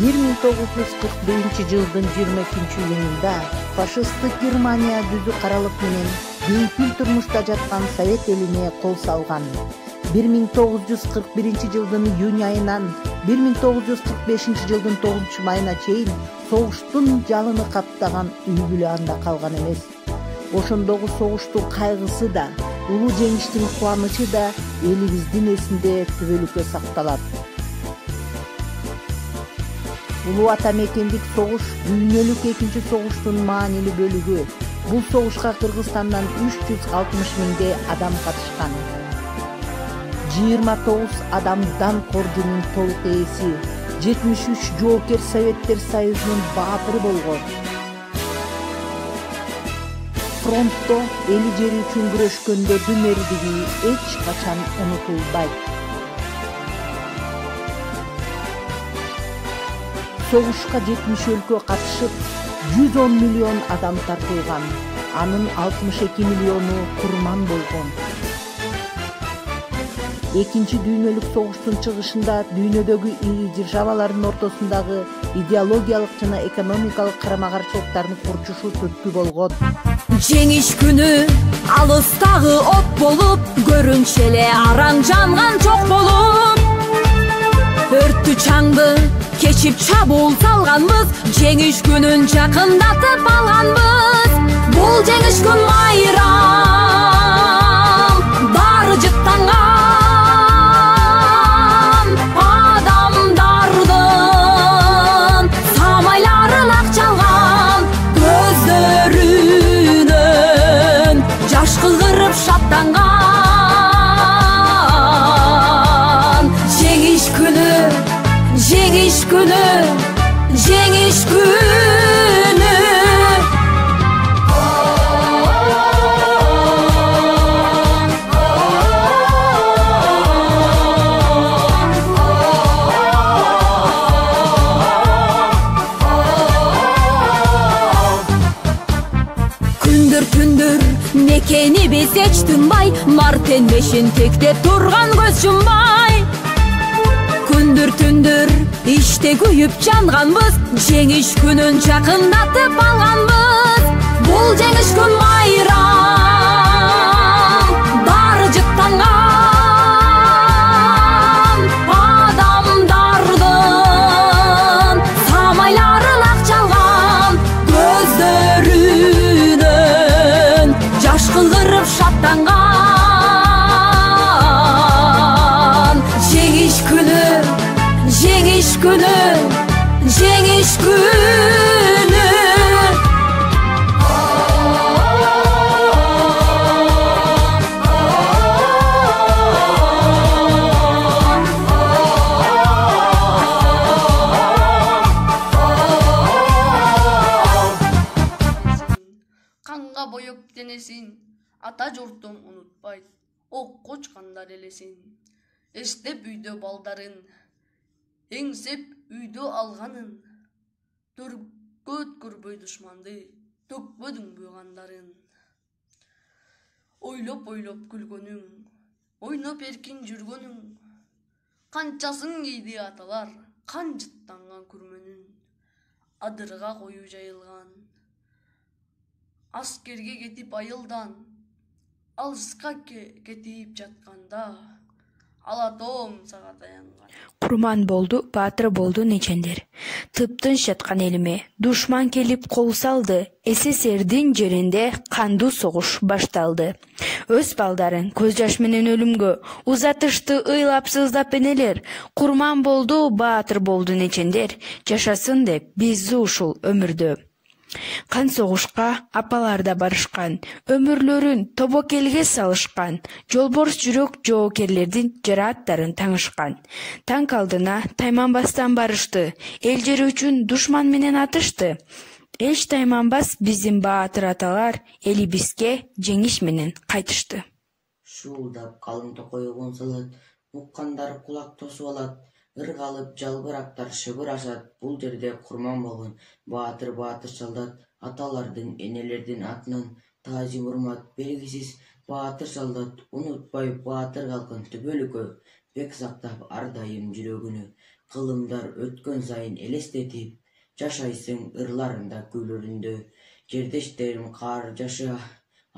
1941-жылдын 22-июнунда фашисттик Германия дүзү каралык менен бейпүл турмушта жаткан Совет элине кол салган. 1941-жылдын июнь айынан 1945-жылдын 9-майына чейин согуштун жалыны каптаган үй бүлө анда калган эмес. Ошондогу согуштун кайгысы да, улуу жеңиштин кубанычы да элибиздин эсинде түбөлүккө сакталат. Улуу ата мекендик согуш дүйнөлүк экинчи согуштун маанилүү бөлүгү. Бул согушка Кыргызстандан 360 миңдей адам катышкан. 29 адам Данк орденинин толук ээси, 73 жоокер Советтер Союзунун баатыры болгон. Фронтто эли жери үчүн күрөшкөндөрдүн эрдиги эч качан унутулбайт. Согушка 70 өлкө катышып, 110 миллион адам тартылган. Анын 62 миллиону курман болгон. Экинчи дүйнөлүк согуштун чыгышында дүйнөдөгү ири державалардын ортосундагы идеологиялык жана экономикалык карама-каршылыктардын курчушу түрткү болгон. Жеңиш күнү алыстагы от болуп, көрүнчү эле араң жанган чок болуп. Өрттү чаңды кечип чабуул салганбыз, жеңиш күнүн жакындатып алганбыз. Бул жеңиш күн майрам, баары жыттанган адамдардын самайларын ак чалган, көздөрүнөн жаш кылгырып шаттанган. Жеңиш күнү, жеңиш күнү, жеңиш күнү. Күндүр мекени биз эч тынбай, мартенмешин тектеп турган көз жумбай. Күндүр иште күйүп жанганбыз, жеңиш күнүн жакындатып алганбыз. Бул жеңиш күн майрам, баары жыттанган адамдардын самайларын ак чалган, көздөрүнөн жаш кылдырып шаттанган. Жеңиш күнү, жеңиш күнү, жеңиш күнү. Канга боеп денесин, ата журтум унутпайт, ок кочкандар элесин. Эстеп үйдө балдарын, эңсеп үйдө алганын, төрккө өткөрбөй душманды, төкпөдүңбү кандарын. Ойлоп күлгөнүң, ойноп эркин жүргөнүң, канчасын кийди аталар, кан жыттанган күрмөнүн. Адырга кою жайылган, аскерге кетип айылдан, алыска кетип жатканда, алатоом сага таянган. Курман болду, баатыр болду нечендер. Тыптынч жаткан элиме душман келип кол салды. СССРдин жеринде кандуу согуш башталды. Өз балдарын көз жаш менен өлүмгө узатышты ыйлап сыздап энелер. Курман болду, баатыр болду нечендер. Жашасын деп биз ушул өмүрдө. Кан согушка апалар да барышкан, өмүрлөрүн тобокелге салышкан, жолборс жүрөк жоокерлердин жарааттарын таңышкан. Танк алдына Тайманбастан барышты, эл жери үчүн душман менен атышты. Эч тайманбас биздин баатыр аталар элибизге жеңиш менен кайтышты. Шуулдап калың токойгон салат, уккандар кулак тосуп алат. Ыргалып жалбырактар шыбырашат, бул жерде курман болгон баатыр солдат, аталардын энелердин атынан таазим урмат белгисиз баатыр солдат, унутпай баатыр калкын түбөлүккө, бек сактап ар дайым жүрөгүнө. кылымдар өткөн сайын элестетип, жашайсың ырларында күлөрүндө. Жердештерим каар жашы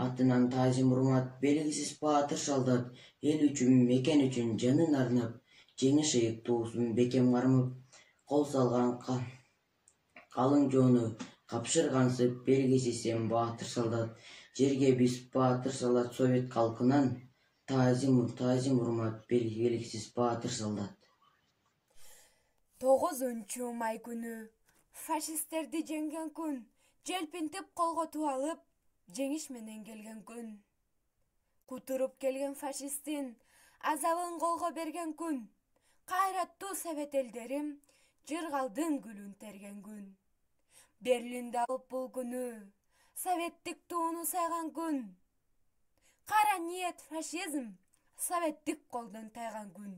атынан таазим урмат, белгисиз баатыр солдат, эл үчүн, мекен үчүн жанын арнап, жеңиш ыйык туусун бекем кармап, кол салган калың жоону капшыргансып, белгисиз сен баатыр солдат. Жерге биз баатыр солдат совет калкынан, таазим урмат, белгисиз баатыр солдат. 9 май күнү фашисттерди жеңген күн, желпинтип колго туалып, жеңиш менен келген күн. Кутуруп келген фашисттин азабын колго берген күн. Кайраттуу совет элдерим жыргалдын гүлүн терген күн. Берлинде алып бул күнү советтик тууну сайган күн. Кара ниет фашизм советтик колдон тайган күн.